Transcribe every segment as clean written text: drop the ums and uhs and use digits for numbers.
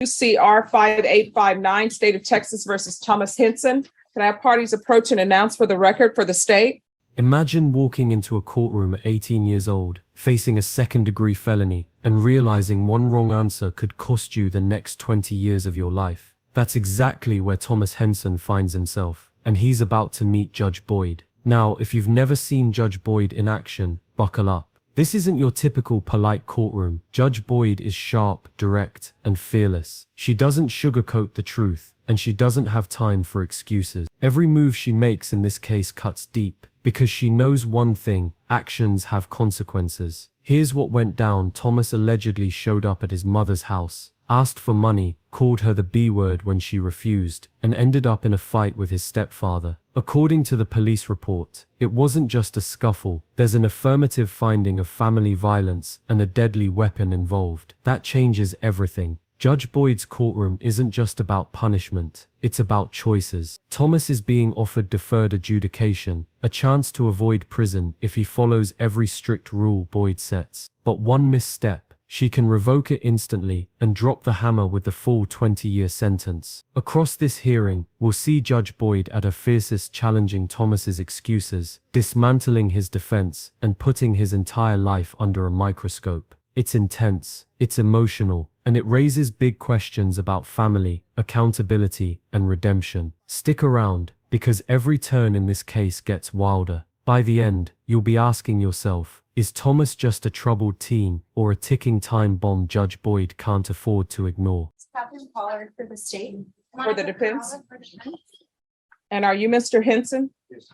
UCR 5859, State of Texas versus Thomas Henson. Can I have parties approach and announce for the record for the state? Imagine walking into a courtroom at 18 years old, facing a second-degree felony, and realizing one wrong answer could cost you the next 20 years of your life. That's exactly where Thomas Henson finds himself, and he's about to meet Judge Boyd. Now, if you've never seen Judge Boyd in action, buckle up. This isn't your typical polite courtroom. Judge Boyd is sharp, direct, and fearless. She doesn't sugarcoat the truth, and she doesn't have time for excuses. Every move she makes in this case cuts deep, because she knows one thing: actions have consequences. Here's what went down. Thomas allegedly showed up at his mother's house, asked for money, called her the B word when she refused, and ended up in a fight with his stepfather. According to the police report, it wasn't just a scuffle. There's an affirmative finding of family violence and a deadly weapon involved. That changes everything. Judge Boyd's courtroom isn't just about punishment, it's about choices. Thomas is being offered deferred adjudication, a chance to avoid prison if he follows every strict rule Boyd sets. But one misstep, she can revoke it instantly and drop the hammer with the full 20-year sentence. Across this hearing, we'll see Judge Boyd at her fiercest, challenging Thomas's excuses, dismantling his defense, and putting his entire life under a microscope. It's intense, it's emotional, and it raises big questions about family, accountability, and redemption. Stick around, because every turn in this case gets wilder. By the end, you'll be asking yourself, is Thomas just a troubled teen or a ticking time bomb Judge Boyd can't afford to ignore? Captain Pollard for the state. For the defense? And are you Mr. Henson? Yes.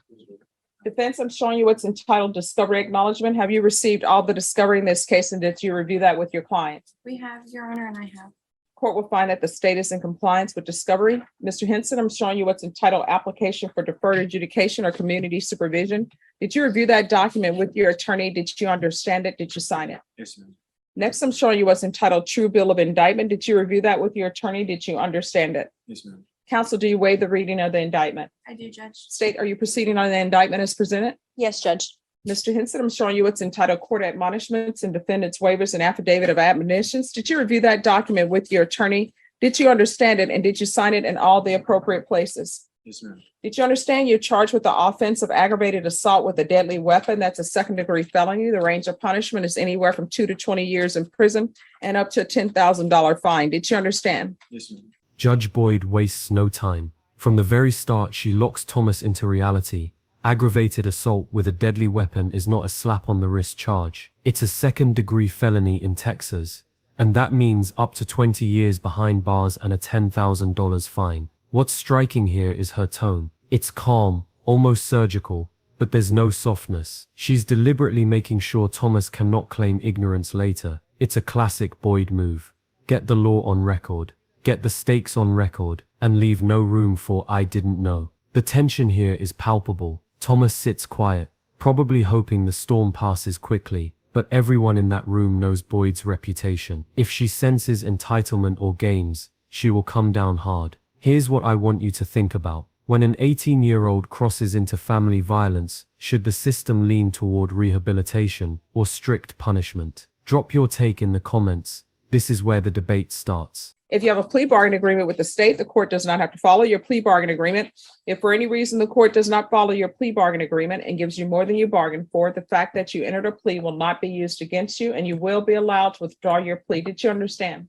Defense, I'm showing you what's entitled Discovery Acknowledgement. Have you received all the discovery in this case, and did you review that with your client? We have, Your Honor, and I have. Court will find that the state is in compliance with discovery. Mr. Henson, I'm showing you what's entitled Application for Deferred Adjudication or Community Supervision. Did you review that document with your attorney? Did you understand it? Did you sign it? Yes, ma'am. Next, I'm showing you what's entitled True Bill of Indictment. Did you review that with your attorney? Did you understand it? Yes, ma'am. Counsel, do you waive the reading of the indictment? I do, Judge. State, are you proceeding on the indictment as presented? Yes, Judge. Mr. Henson, I'm showing you what's entitled Court Admonishments and Defendant's Waivers and Affidavit of Admonitions. Did you review that document with your attorney? Did you understand it, and did you sign it in all the appropriate places? Yes, ma'am. Did you understand you're charged with the offense of aggravated assault with a deadly weapon? That's a second-degree felony. The range of punishment is anywhere from 2 to 20 years in prison and up to a $10,000 fine. Did you understand? Yes, ma'am. Judge Boyd wastes no time. From the very start, she locks Thomas into reality. Aggravated assault with a deadly weapon is not a slap on the wrist charge. It's a second-degree felony in Texas, and that means up to 20 years behind bars and a $10,000 fine. What's striking here is her tone. It's calm, almost surgical, but there's no softness. She's deliberately making sure Thomas cannot claim ignorance later. It's a classic Boyd move. Get the law on record, get the stakes on record, and leave no room for "I didn't know." The tension here is palpable. Thomas sits quiet, probably hoping the storm passes quickly, but everyone in that room knows Boyd's reputation. If she senses entitlement or games, she will come down hard. Here's what I want you to think about. When an 18-year-old crosses into family violence, should the system lean toward rehabilitation or strict punishment? Drop your take in the comments. This is where the debate starts. If you have a plea bargain agreement with the state, the court does not have to follow your plea bargain agreement. If for any reason the court does not follow your plea bargain agreement and gives you more than you bargained for, the fact that you entered a plea will not be used against you, and you will be allowed to withdraw your plea. Did you understand?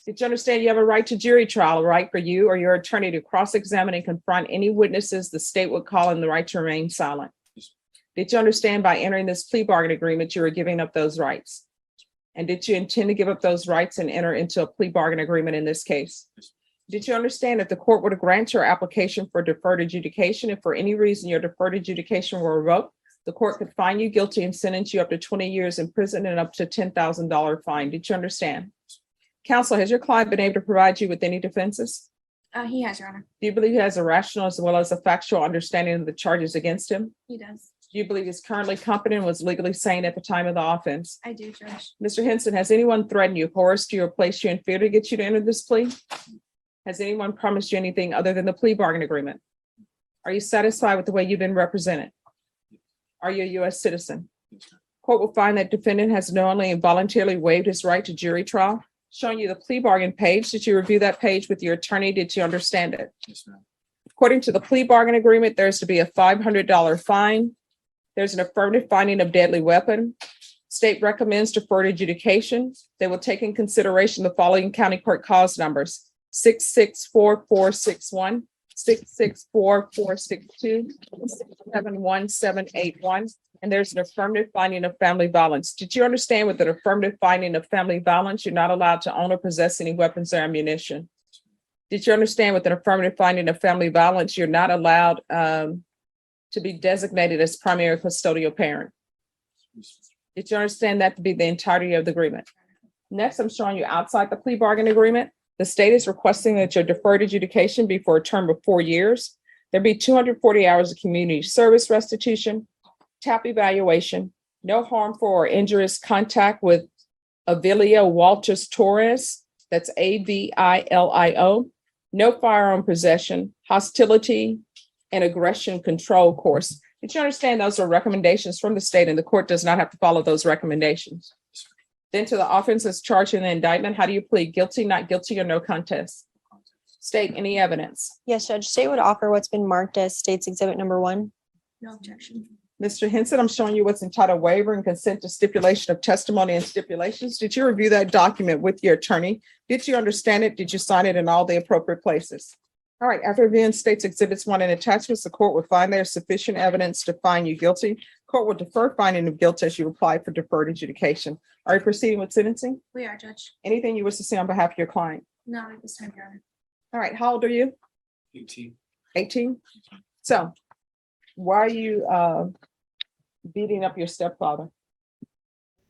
Did you understand you have a right to jury trial, a right for you or your attorney to cross-examine and confront any witnesses the state would call in, the right to remain silent? Did you understand by entering this plea bargain agreement, you were giving up those rights? And did you intend to give up those rights and enter into a plea bargain agreement in this case? Did you understand if the court were to grant your application for deferred adjudication, if for any reason your deferred adjudication were revoked, the court could find you guilty and sentence you up to 20 years in prison and up to $10,000 fine? Did you understand? Counsel, has your client been able to provide you with any defenses? He has, Your Honor. Do you believe he has a rational as well as a factual understanding of the charges against him? He does. Do you believe he's currently competent and was legally sane at the time of the offense? I do, Judge. Mr. Henson, has anyone threatened you, coerced you, or placed you in fear to get you to enter this plea? Has anyone promised you anything other than the plea bargain agreement? Are you satisfied with the way you've been represented? Are you a U.S. citizen? Court will find that defendant has knowingly and voluntarily waived his right to jury trial. Showing you the plea bargain page. Did you review that page with your attorney? Did you understand it? Yes, ma'am. According to the plea bargain agreement, there's to be a $500 fine. There's an affirmative finding of deadly weapon. State recommends deferred adjudication. They will take in consideration the following county court cause numbers: 664461, 664462, 71781, and there's an affirmative finding of family violence. Did you understand with an affirmative finding of family violence, you're not allowed to own or possess any weapons or ammunition? Did you understand with an affirmative finding of family violence, you're not allowed to be designated as primary custodial parent? Did you understand that to be the entirety of the agreement? Next, I'm showing you outside the plea bargain agreement. The state is requesting that your deferred adjudication be for a term of 4 years. There be 240 hours of community service restitution, TAP evaluation, no harmful or injurious contact with Avilio Walters Torres, that's AVILIO, no firearm possession, hostility, and aggression control course. Did you understand those are recommendations from the state and the court does not have to follow those recommendations? Then to the offenses charged in the indictment, how do you plead? Guilty, not guilty, or no contest? State any evidence. Yes, Judge. State would offer what's been marked as State's Exhibit number 1. No objection. Mr. Henson, I'm showing you what's entitled waiver and consent to stipulation of testimony and stipulations. Did you review that document with your attorney? Did you understand it? Did you sign it in all the appropriate places? All right, after reviewing State's Exhibits 1 and attachments, the court will find there is sufficient evidence to find you guilty. Court will defer finding of guilt as you apply for deferred adjudication. Are you proceeding with sentencing? We are, Judge. Anything you wish to say on behalf of your client? No, at this time, Your Honor. All right, how old are you? 18. 18? So why are you beating up your stepfather?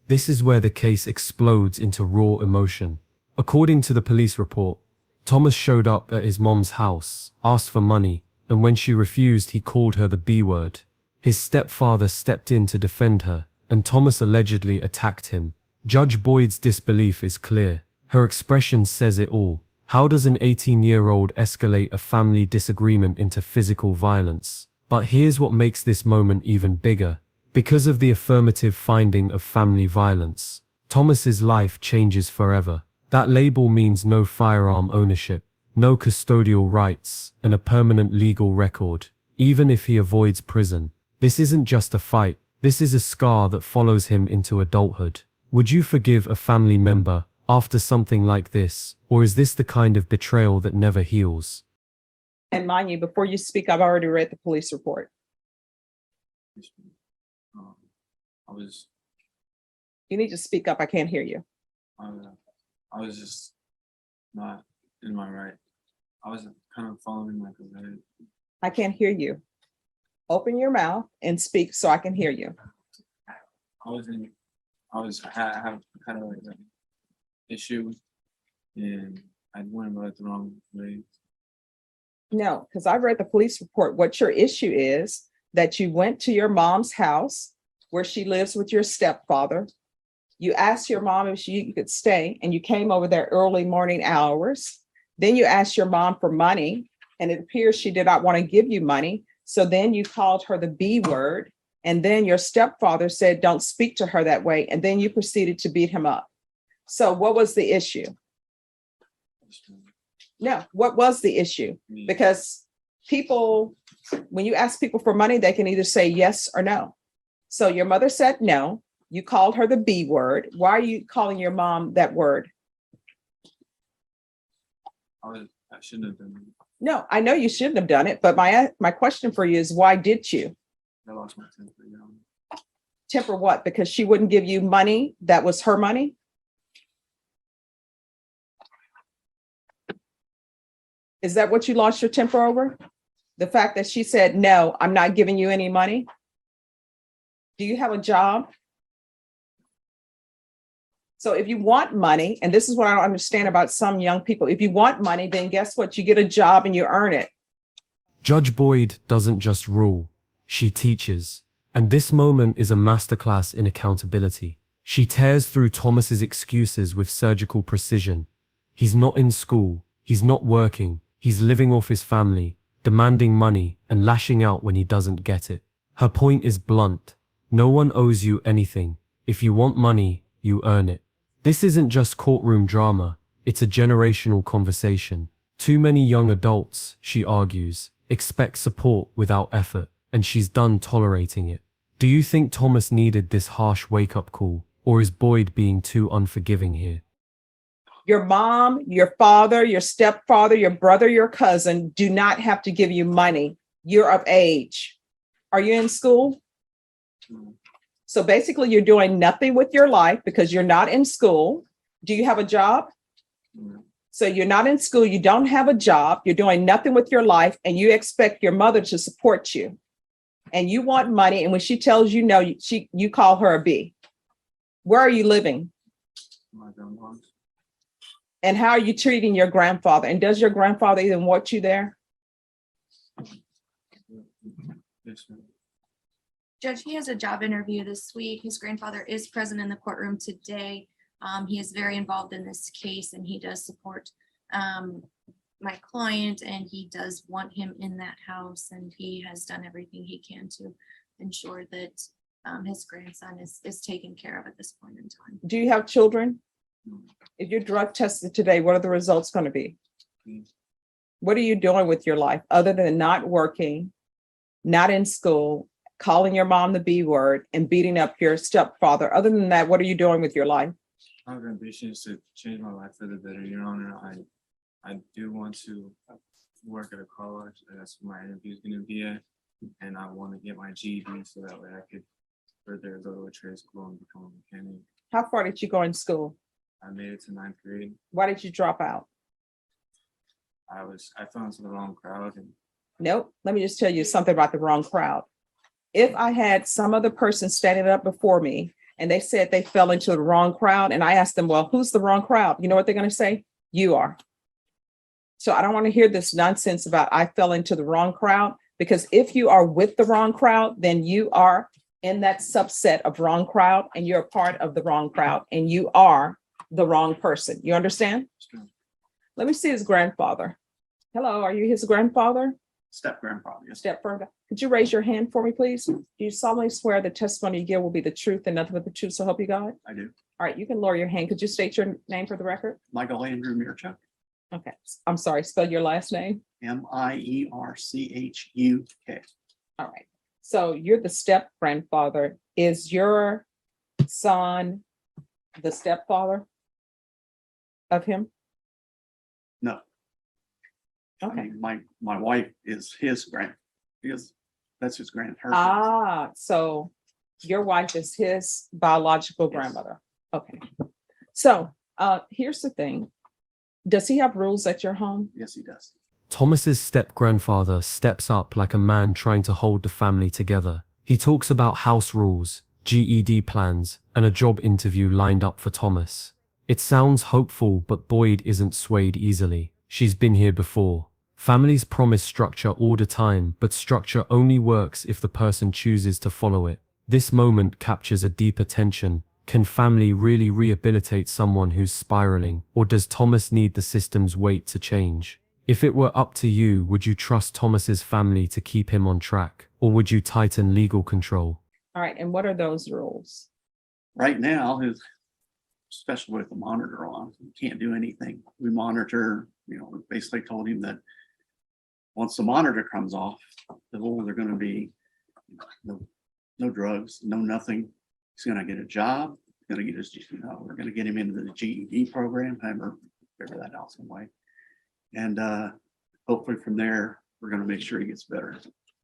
This is where the case explodes into raw emotion. According to the police report, Thomas showed up at his mom's house, asked for money, and when she refused, he called her the B word. His stepfather stepped in to defend her, and Thomas allegedly attacked him. Judge Boyd's disbelief is clear. Her expression says it all. How does an 18-year-old escalate a family disagreement into physical violence? But here's what makes this moment even bigger. Because of the affirmative finding of family violence, Thomas's life changes forever. That label means no firearm ownership, no custodial rights, and a permanent legal record, even if he avoids prison. This isn't just a fight, this is a scar that follows him into adulthood. Would you forgive a family member after something like this, or is this the kind of betrayal that never heals? And mind you, before you speak, I've already read the police report. I was You need to speak up. I can't hear you. I was just not in my right. I was kind of following like a very. I can't hear you. Open your mouth and speak so I can hear you. I have kind of like an issue, and I went about it the wrong way. No, because I read the police report. What your issue is that you went to your mom's house where she lives with your stepfather. You asked your mom if you could stay, and you came over there early morning hours. Then you asked your mom for money, and it appears she did not want to give you money. So then you called her the B word, and then your stepfather said, don't speak to her that way. And then you proceeded to beat him up. So what was the issue? No, what was the issue? Because people, when you ask people for money, they can either say yes or no. So your mother said no. You called her the B word. Why are you calling your mom that word? I shouldn't have done it. No, I know you shouldn't have done it, but my question for you is, why did you? I lost my temper. Temper what? Because she wouldn't give you money that was her money? Is that what you lost your temper over? The fact that she said, no, I'm not giving you any money? Do you have a job? So if you want money, and this is what I don't understand about some young people, if you want money, then guess what? You get a job and you earn it. Judge Boyd doesn't just rule, she teaches. And this moment is a masterclass in accountability. She tears through Thomas's excuses with surgical precision. He's not in school, he's not working, he's living off his family, demanding money and lashing out when he doesn't get it. Her point is blunt. No one owes you anything. If you want money, you earn it. This isn't just courtroom drama, It's a generational conversation. Too many young adults, she argues, expect support without effort, and she's done tolerating it. Do you think Thomas needed this harsh wake-up call, or is Boyd being too unforgiving here? Your mom, your father, your stepfather, your brother, your cousin do not have to give you money. You're of age. Are you in school? No. So basically, you're doing nothing with your life because you're not in school. Do you have a job? No. So you're not in school, you don't have a job, you're doing nothing with your life, and you expect your mother to support you. And you want money, and when she tells you no, you call her a B. Where are you living? My grandma's. And how are you treating your grandfather? And does your grandfather even want you there? Yes, ma'am. Judge, he has a job interview this week. His grandfather is present in the courtroom today. He is very involved in this case and he does support my client, and he does want him in that house, and he has done everything he can to ensure that his grandson is taken care of at this point in time. Do you have children? No. If you're drug tested today, what are the results going to be? Mm. What are you doing with your life other than not working, not in school, calling your mom the B word, and beating up your stepfather? Other than that, what are you doing with your life? I have ambitions to change my life for the better, Your Honor. I do want to work at a college. That's where my interview is going to be at. And I want to get my GED so that way I could further go to a trade school and become a mechanic. How far did you go in school? I made it to 9th grade. Why did you drop out? I fell into the wrong crowd, and Nope. Let me just tell you something about the wrong crowd. If I had some other person standing up before me and they said they fell into the wrong crowd, and I asked them, well, who's the wrong crowd? You know what they're going to say? You are. So I don't want to hear this nonsense about I fell into the wrong crowd, because if you are with the wrong crowd, then you are in that subset of wrong crowd, and you're a part of the wrong crowd, and you are the wrong person. You understand? Sure. Let me see his grandfather. Hello, are you his grandfather? Step grandfather, yes. Stepfather. Could you raise your hand for me, please? Do you solemnly swear the testimony you give will be the truth and nothing but the truth, so help you God? I do. All right, you can lower your hand. Could you state your name for the record? Michael Andrew Mirchuk, Okay, I'm sorry, spell your last name. Mierchuk. All right, so you're the step grandfather. Is your son the stepfather of him? No, I Okay. mean, my wife is that's his her. Ah, so your wife is his biological Yes. grandmother. Okay. So here's the thing. Does he have rules at your home? Yes, he does. Thomas's step-grandfather steps up like a man trying to hold the family together. He talks about house rules, GED plans, and a job interview lined up for Thomas. It sounds hopeful, but Boyd isn't swayed easily. She's been here before. Families promise structure all the time, but structure only works if the person chooses to follow it. This moment captures a deeper tension. Can family really rehabilitate someone who's spiraling, or does Thomas need the system's weight to change? If it were up to you, would you trust Thomas's family to keep him on track, or would you tighten legal control? All right, and what are those rules? Right now, especially with the monitor on, he can't do anything. We monitor, we basically told him that once the monitor comes off, the rules are going to be no drugs, no nothing. He's going to get a job, going to get his, we're going to get him into the GED program, figure that out some way. And hopefully from there, we're going to make sure he gets better.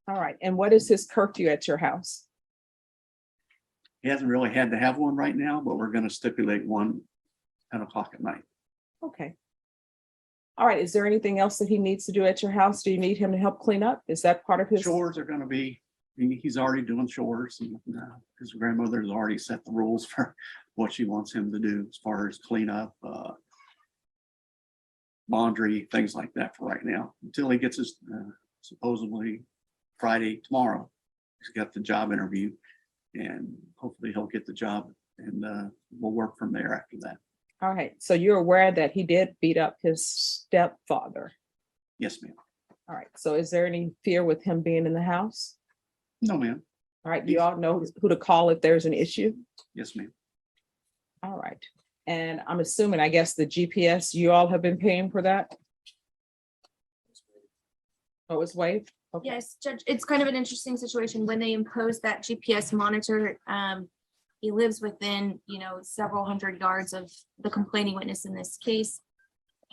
All right, and what is his curfew at your house? He hasn't really had to have one right now, but we're going to stipulate one 10 o'clock at night. Okay. All right, is there anything else that he needs to do at your house? Do you need him to help clean up? Is that part of his? Chores are going to be, he's already doing chores. And, his grandmother's already set the rules for what she wants him to do as far as clean up, laundry, things like that for right now, until he gets his supposedly Friday tomorrow. He's got the job interview, and hopefully he'll get the job, and we'll work from there after that. All right, so you're aware that he did beat up his stepfather. Yes, ma'am. All right, so is there any fear with him being in the house? No, ma'am. All right, you all know who to call if there's an issue? Yes, ma'am. All right. And I'm assuming, I guess the GPS, you all have been paying for that? Oh, it's waived? Okay. Yes, Judge, it's kind of an interesting situation when they impose that GPS monitor. He lives within, several hundred yards of the complaining witness in this case.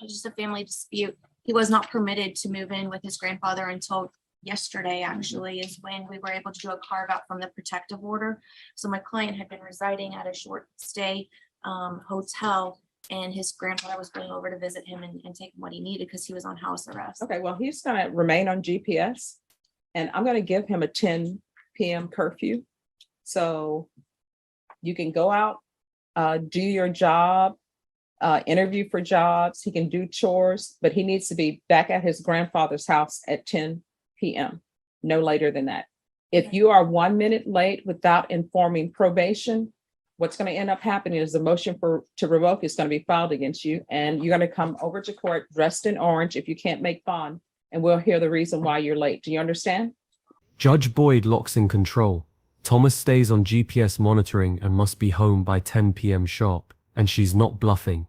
It's just a family dispute. He was not permitted to move in with his grandfather until yesterday, actually, is when we were able to do a carve out from the protective order. So my client had been residing at a short stay hotel, and his grandfather was going over to visit him and take him what he needed because he was on house arrest. Okay, well, he's gonna remain on GPS, and I'm gonna give him a 10 PM curfew. So you can go out, do your job, interview for jobs. He can do chores, but he needs to be back at his grandfather's house at 10 PM, no later than that. If you are 1 minute late without informing probation, what's going to end up happening is the motion to revoke is going to be filed against you, and you're going to come over to court dressed in orange if you can't make bond, and we'll hear the reason why you're late. Do you understand? Judge Boyd locks in control. Thomas stays on GPS monitoring and must be home by 10 PM sharp, and she's not bluffing.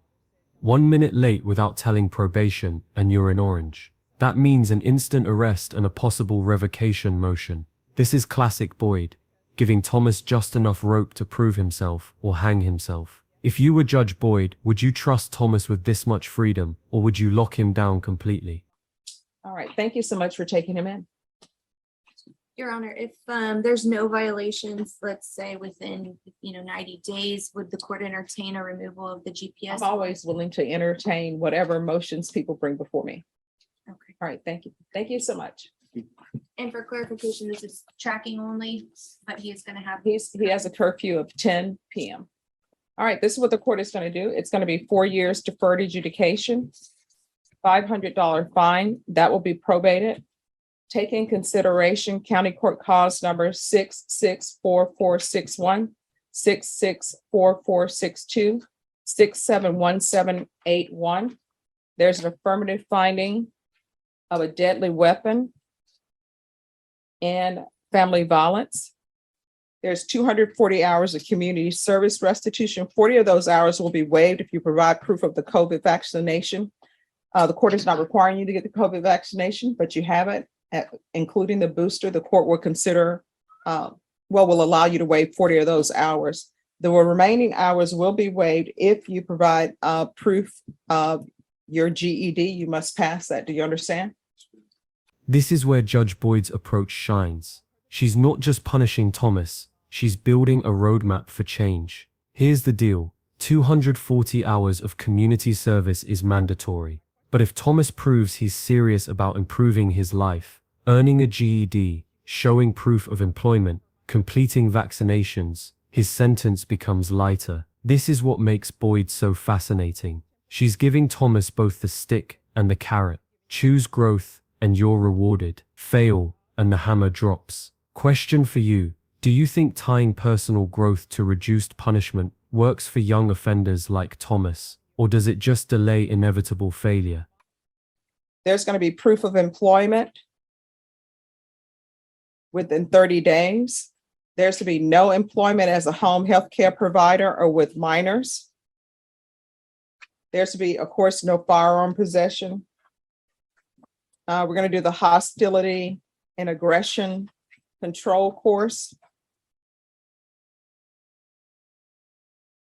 1 minute late without telling probation, and you're in orange. That means an instant arrest and a possible revocation motion. This is classic Boyd, giving Thomas just enough rope to prove himself or hang himself. If you were Judge Boyd, would you trust Thomas with this much freedom, or would you lock him down completely? All right, thank you so much for taking him in. Your Honor, if there's no violations, let's say within 90 days, would the court entertain a removal of the GPS? I'm always willing to entertain whatever motions people bring before me. Okay. All right, thank you. Thank you so much. And for clarification, this is tracking only, but he is going to have. He has a curfew of 10 PM. All right, this is what the court is going to do. It's going to be 4 years deferred adjudication, $500 fine that will be probated. Take in consideration county court cause number 664461, 664462, 671781. There's an affirmative finding of a deadly weapon and family violence. There's 240 hours of community service restitution. 40 of those hours will be waived if you provide proof of the COVID vaccination. The court is not requiring you to get the COVID vaccination, but you have it, including the booster. The court will consider, will allow you to waive 40 of those hours. The remaining hours will be waived if you provide proof of your GED. You must pass that. Do you understand? This is where Judge Boyd's approach shines. She's not just punishing Thomas, she's building a roadmap for change. Here's the deal: 240 hours of community service is mandatory. But if Thomas proves he's serious about improving his life, earning a GED, showing proof of employment, completing vaccinations, his sentence becomes lighter. This is what makes Boyd so fascinating. She's giving Thomas both the stick and the carrot. Choose growth, and you're rewarded. Fail, and the hammer drops. Question for you: do you think tying personal growth to reduced punishment works for young offenders like Thomas, or does it just delay inevitable failure? There's going to be proof of employment within 30 days. There's to be no employment as a home health care provider or with minors. There's to be, of course, no firearm possession. We're going to do the hostility and aggression control course.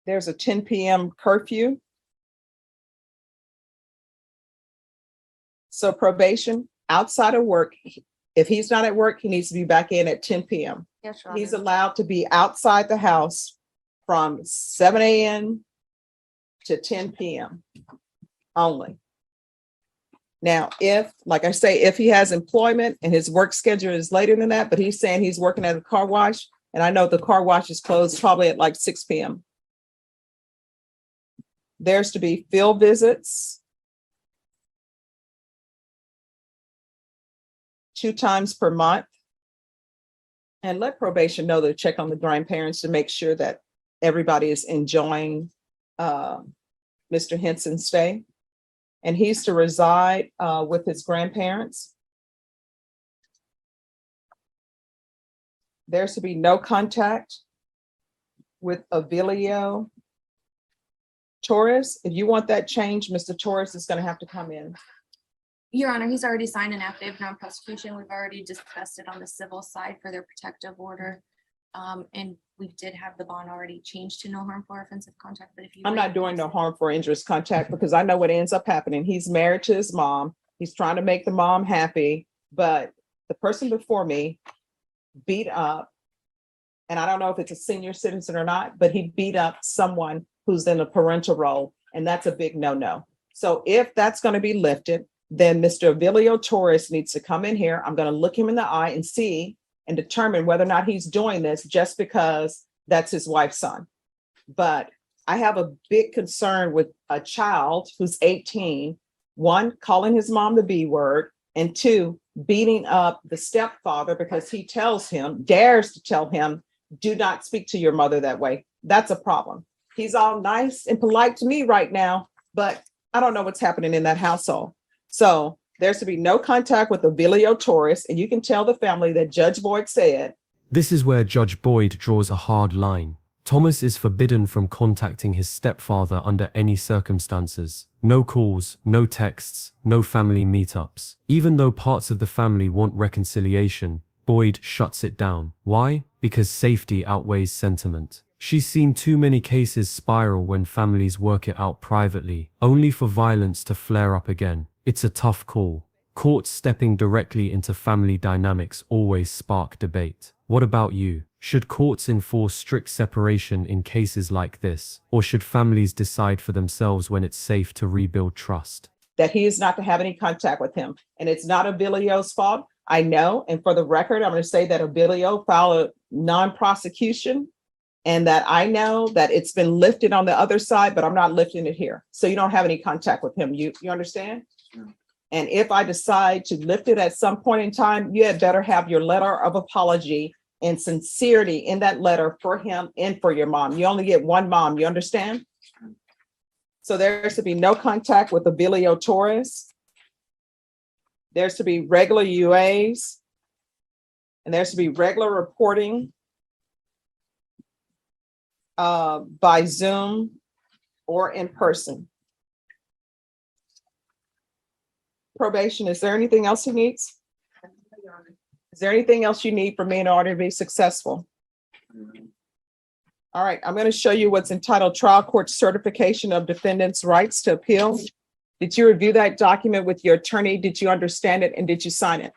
There's a 10 PM curfew. So probation, outside of work, if he's not at work, he needs to be back in at 10 PM. Yes, Your He's Honor. allowed to be outside the house from 7 AM to 10 PM only. Now, if, like I say, if he has employment and his work schedule is later than that, but he's saying he's working at a car wash, and I know the car wash is closed probably at like 6 PM. There's to be field visits 2 times per month. And let probation know to check on the grandparents to make sure that everybody is enjoying Mr. Henson's stay. And he's to reside with his grandparents. There's to be no contact with Avilio Torres, if you want that changed, Mr. Torres is gonna have to come in. Your Honor, he's already signed an affidavit of non-prosecution. We've already discussed it on the civil side for their protective order. And we did have the bond already changed to no harmful or offensive contact, but if you. I'm not doing no harmful or injurious contact because I know what ends up happening. He's married to his mom. He's trying to make the mom happy, but the person before me beat up, and I don't know if it's a senior citizen or not, but he beat up someone who's in a parental role, and that's a big no-no. So if that's going to be lifted, then Mr. Avilio Torres needs to come in here. I'm going to look him in the eye and see and determine whether or not he's doing this just because that's his wife's son. But I have a big concern with a child who's 18, one, calling his mom the B word, and two, beating up the stepfather because he dares to tell him, do not speak to your mother that way. That's a problem. He's all nice and polite to me right now, but I don't know what's happening in that household. So there's to be no contact with Avilio Torres, and you can tell the family that Judge Boyd said. This is where Judge Boyd draws a hard line. Thomas is forbidden from contacting his stepfather under any circumstances. No calls, no texts, no family meetups. Even though parts of the family want reconciliation, Boyd shuts it down. Why? Because safety outweighs sentiment. She's seen too many cases spiral when families work it out privately, only for violence to flare up again. It's a tough call. Courts stepping directly into family dynamics always spark debate. What about you? Should courts enforce strict separation in cases like this, or should families decide for themselves when it's safe to rebuild trust? That he is not to have any contact with him. And it's not Avilio's fault. I know. And for the record, I'm going to say that Avilio filed a non-prosecution and that I know that it's been lifted on the other side, but I'm not lifting it here. So you don't have any contact with him. You understand? Sure. And if I decide to lift it at some point in time, you had better have your letter of apology and sincerity in that letter for him and for your mom. You only get one mom. You understand? So there's to be no contact with Avilio Torres. There's to be regular UAs. And there's to be regular reporting by Zoom or in person. Probation, is there anything else he needs? Is there anything else you need from me in order to be successful? All right, I'm going to show you what's entitled Trial Court Certification of Defendant's Rights to Appeal. Did you review that document with your attorney? Did you understand it and did you sign it?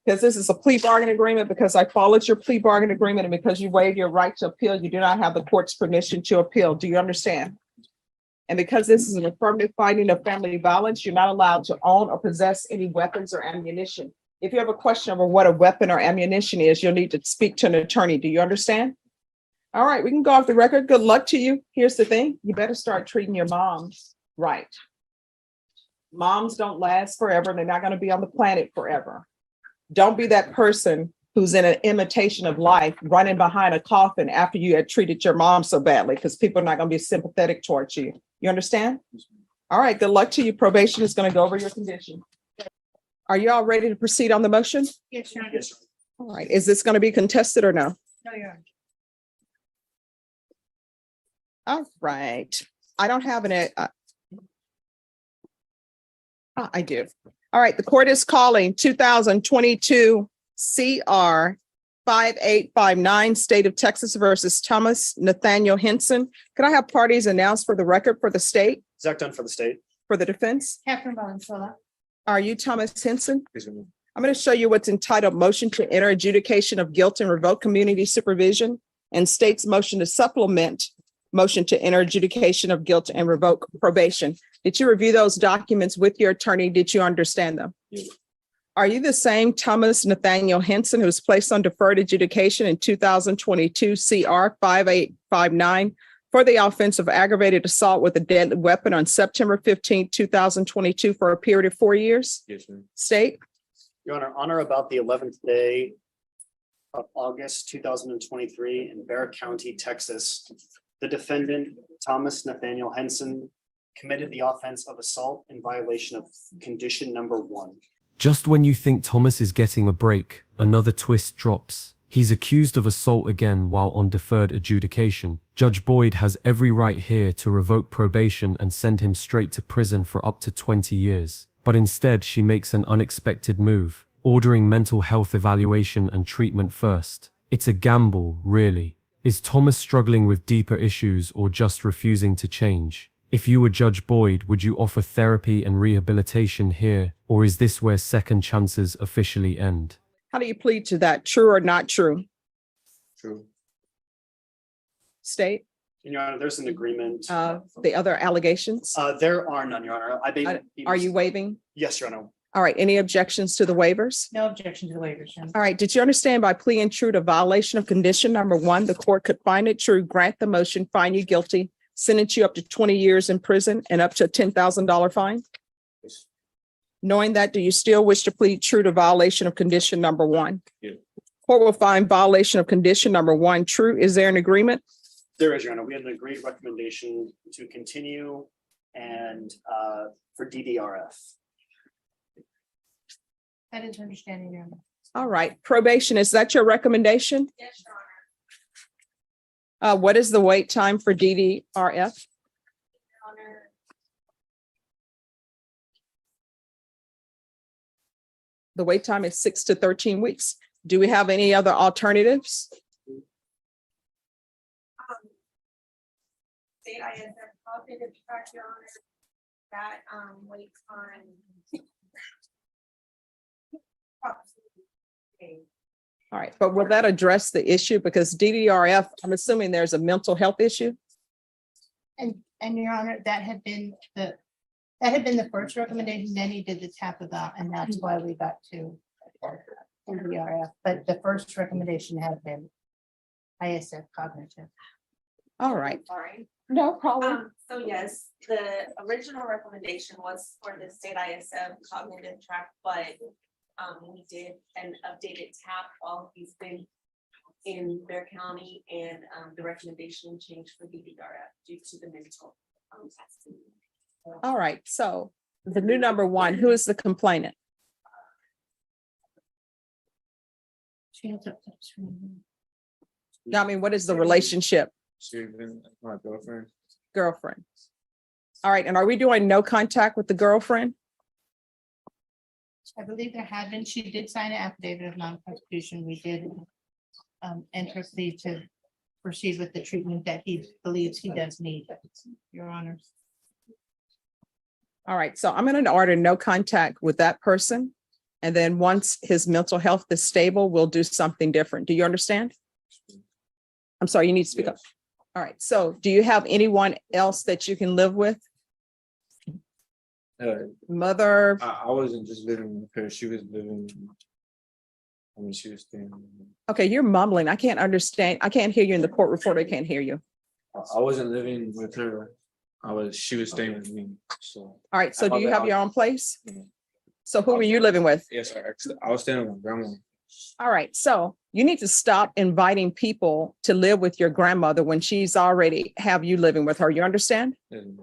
Because this is a plea bargain agreement, because I followed your plea bargain agreement, and because you waived your right to appeal, you do not have the court's permission to appeal. Do you understand? And because this is an affirmative finding of family violence, you're not allowed to own or possess any weapons or ammunition. If you have a question over what a weapon or ammunition is, you'll need to speak to an attorney. Do you understand? All right, we can go off the record. Good luck to you. Here's the thing. You better start treating your moms right. Moms don't last forever. They're not going to be on the planet forever. Don't be that person who's in an imitation of life, running behind a coffin after you had treated your mom so badly, because people are not going to be sympathetic towards you. You understand? All right, good luck to you. Probation is going to go over your condition. Are you all ready to proceed on the motion? Yes, Your Honor. Yes, sir. All right, is this going to be contested or no? No, Your Honor. All right, I don't have an, I do. All right, the court is calling 2022 CR 5859, State of Texas versus Thomas Nathaniel Henson. Could I have parties announced for the record for the state, Zach Dunn for the state. for the defense? Catherine Valenzuela. Are you Thomas Henson? Please remove. I'm going to show you what's entitled Motion to Enter Adjudication of Guilt and Revoke Community Supervision, and state's motion to supplement motion to enter adjudication of guilt and revoke probation. Did you review those documents with your attorney? Did you understand them? Yes. Are you the same Thomas Nathaniel Henson who was placed on deferred adjudication in 2022 CR 5859 for the offense of aggravated assault with a deadly weapon on September 15, 2022 for a period of 4 years? Yes, ma'am. State? Your Honor, on or about the 11th day of August 2023 in Barrett County, Texas, the defendant, Thomas Nathaniel Henson, committed the offense of assault in violation of condition number 1. Just when you think Thomas is getting a break, another twist drops. He's accused of assault again while on deferred adjudication. Judge Boyd has every right here to revoke probation and send him straight to prison for up to 20 years. But instead, she makes an unexpected move, ordering mental health evaluation and treatment first. It's a gamble, really. Is Thomas struggling with deeper issues or just refusing to change? If you were Judge Boyd, would you offer therapy and rehabilitation here, or is this where second chances officially end? How do you plead to that? True or not true? True. State, And Your Honor, there's an agreement. the other allegations? There are none, Your Honor. Are you waiving? Yes, Your Honor. All right, any objections to the waivers? No objection to the waivers. All right, did you understand by pleading true to violation of condition number one, the court could find it true, grant the motion, find you guilty, sentence you up to 20 years in prison and up to a $10,000 fine? Knowing that, do you still wish to plead true to violation of condition number one? Yeah. Court will find violation of condition number one true. Is there an agreement? There is, Your Honor. We had an agreed recommendation to continue and for DDRF. That is understanding, Your Honor. All right, probation, is that your recommendation? Yes, Your Honor. What is the wait time for DDRF? Your Honor. The wait time is 6 to 13 weeks. Do we have any other alternatives? State ISF cognitive track, Your Honor. That wait time. All right, but will that address the issue? Because DDRF, I'm assuming there's a mental health issue. And Your Honor, that had been the first recommendation, then he did the tap about, and that's why we got to NDRF. But the first recommendation had been ISF cognitive. All right, Sorry. no problem. So yes, the original recommendation was for the state ISM cognitive track, but we did an updated TAP while he's been in Bear County, and the recommendation changed for DDRF due to the mental testing. All right, so the new number one, who is the complainant? She has up to screen. I mean, what is the relationship? She's been my girlfriend. Girlfriend. All right, and are we doing no contact with the girlfriend? I believe there had been, she did sign an affidavit of non-constitution. We did enter a plea to proceed with the treatment that he believes he does need, Your Honor. All right, so I'm going to order no contact with that person. And then once his mental health is stable, we'll do something different. Do you understand? I'm sorry, you need to speak up. All right, so do you have anyone else that you can live with? Mother? I wasn't just living with her. She was living. She was staying. Okay, you're mumbling. I can't understand. I can't hear you in the court report. I can't hear you. I wasn't living with her. She was staying with me. So. All right, so do you have your own place? So who were you living with? Yes, I was staying with my grandma. All right, so you need to stop inviting people to live with your grandmother when she's already have you living with her. You understand? And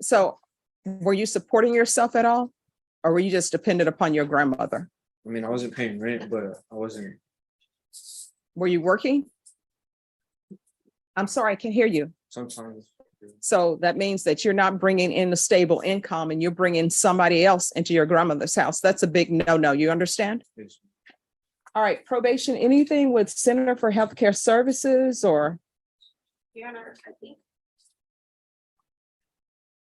So were you supporting yourself at all? Or were you just dependent upon your grandmother? I mean, I wasn't paying rent, but I wasn't. Were you working? I'm sorry, I can't hear you. Sometimes. So that means that you're not bringing in a stable income and you're bringing somebody else into your grandmother's house. That's a big no-no. You understand? Yes. All right, probation, anything with Center for Healthcare Services or? Your Honor, I think.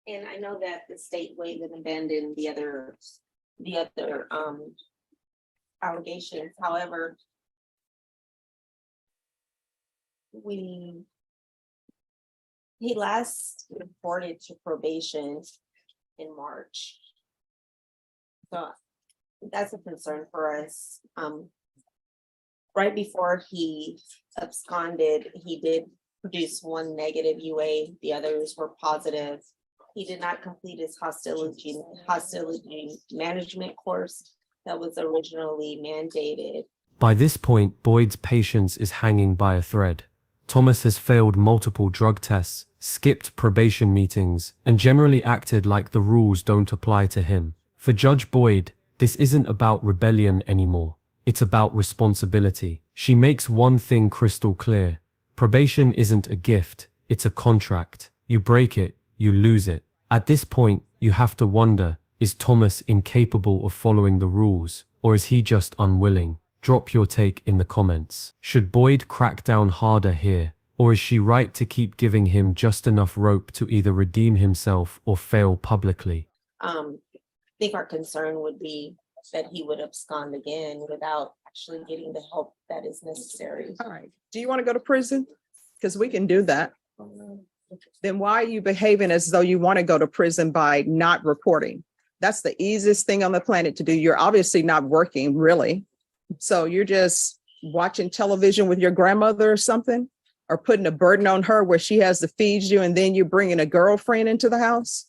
And I know that the state waived and abandoned the other allegations. However, he last reported to probation in March. So that's a concern for us. Right before he absconded, he did produce one negative UA, the others were positive. He did not complete his hostility management course that was originally mandated. By this point, Boyd's patience is hanging by a thread. Thomas has failed multiple drug tests, skipped probation meetings, and generally acted like the rules don't apply to him. For Judge Boyd, this isn't about rebellion anymore. It's about responsibility. She makes one thing crystal clear. Probation isn't a gift, it's a contract. You break it, you lose it. At this point, you have to wonder, is Thomas incapable of following the rules, or is he just unwilling? Drop your take in the comments. Should Boyd crack down harder here, or is she right to keep giving him just enough rope to either redeem himself or fail publicly? I think our concern would be that he would abscond again without actually getting the help that is necessary. All right. Do you want to go to prison? Because we can do that. Then why are you behaving as though you want to go to prison by not reporting? That's the easiest thing on the planet to do. You're obviously not working, really. So you're just watching television with your grandmother or something, or putting a burden on her where she has to feed you, and then you're bringing a girlfriend into the house.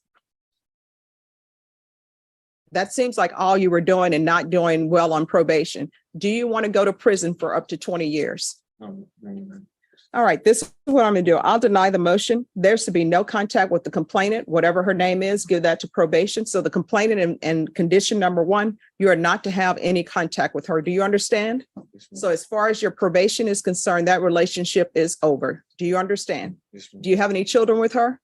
That seems like all you were doing and not doing well on probation. Do you want to go to prison for up to 20 years? All right, this is what I'm going to do. I'll deny the motion. There's to be no contact with the complainant, whatever her name is, give that to probation. So the complainant and condition number 1, you are not to have any contact with her. Do you understand? So as far as your probation is concerned, that relationship is over. Do you understand? Do you have any children with her?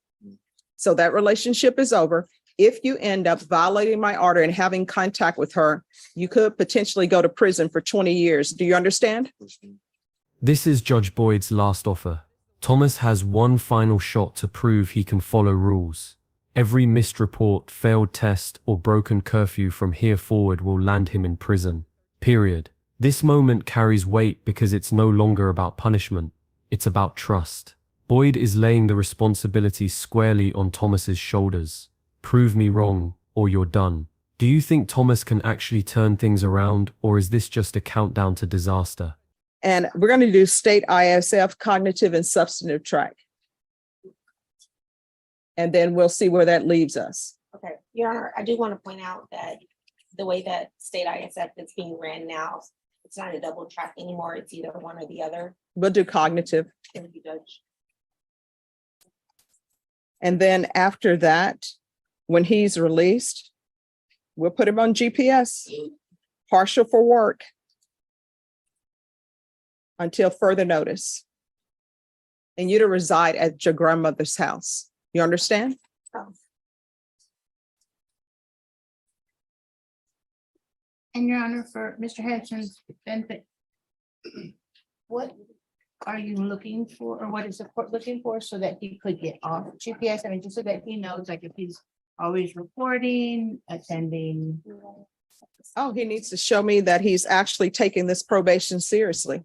So that relationship is over. If you end up violating my order and having contact with her, you could potentially go to prison for 20 years. Do you understand? This is Judge Boyd's last offer. Thomas has one final shot to prove he can follow rules. Every missed report, failed test, or broken curfew from here forward will land him in prison. Period. This moment carries weight because it's no longer about punishment. It's about trust. Boyd is laying the responsibility squarely on Thomas's shoulders. Prove me wrong, or you're done. Do you think Thomas can actually turn things around, or is this just a countdown to disaster? And we're going to do state ISF, cognitive and substantive track. And then we'll see where that leaves us. Okay, Your Honor, I do want to point out that the way that state ISF is being ran now, it's not a double track anymore. It's either one or the other. We'll do cognitive. Thank you, Judge. And then after that, when he's released, we'll put him on GPS, partial for work, until further notice. And you to reside at your grandmother's house. You understand? Oh. And Your Honor, for Mr. Hanson's benefit, what are you looking for, or what is the court looking for so that he could get off GPS? I mean, just so that he knows, like, if he's always reporting, attending. Oh, he needs to show me that he's actually taking this probation seriously.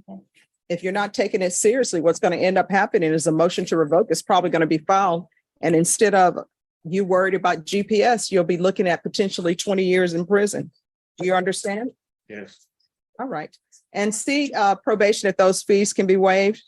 Okay. If you're not taking it seriously, what's going to end up happening is a motion to revoke is probably going to be filed. And instead of you worried about GPS, you'll be looking at potentially 20 years in prison. Do you understand? Yes. All right. And see probation if those fees can be waived.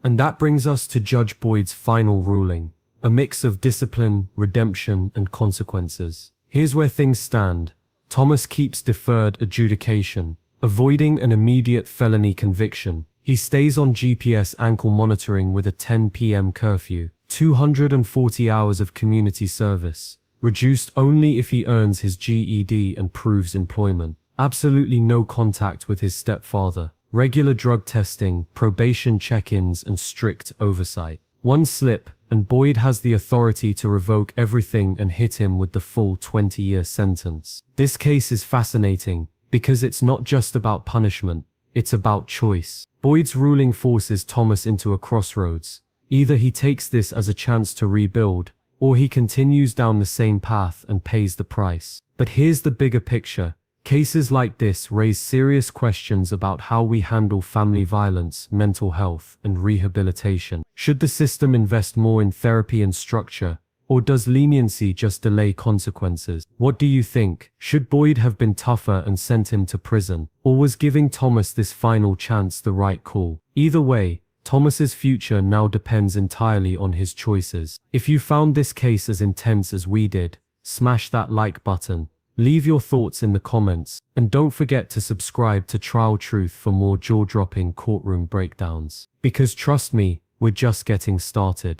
And that brings us to Judge Boyd's final ruling, a mix of discipline, redemption, and consequences. Here's where things stand. Thomas keeps deferred adjudication, avoiding an immediate felony conviction. He stays on GPS ankle monitoring with a 10 p.m. curfew, 240 hours of community service, reduced only if he earns his GED and proves employment. Absolutely no contact with his stepfather, regular drug testing, probation check-ins, and strict oversight. One slip, and Boyd has the authority to revoke everything and hit him with the full 20-year sentence. This case is fascinating because it's not just about punishment, it's about choice. Boyd's ruling forces Thomas into a crossroads. Either he takes this as a chance to rebuild, or he continues down the same path and pays the price. But here's the bigger picture. Cases like this raise serious questions about how we handle family violence, mental health, and rehabilitation. Should the system invest more in therapy and structure, or does leniency just delay consequences? What do you think? Should Boyd have been tougher and sent him to prison, or was giving Thomas this final chance the right call? Either way, Thomas's future now depends entirely on his choices. If you found this case as intense as we did, smash that like button. Leave your thoughts in the comments, and don't forget to subscribe to Trial Truth for more jaw-dropping courtroom breakdowns. Because trust me, we're just getting started.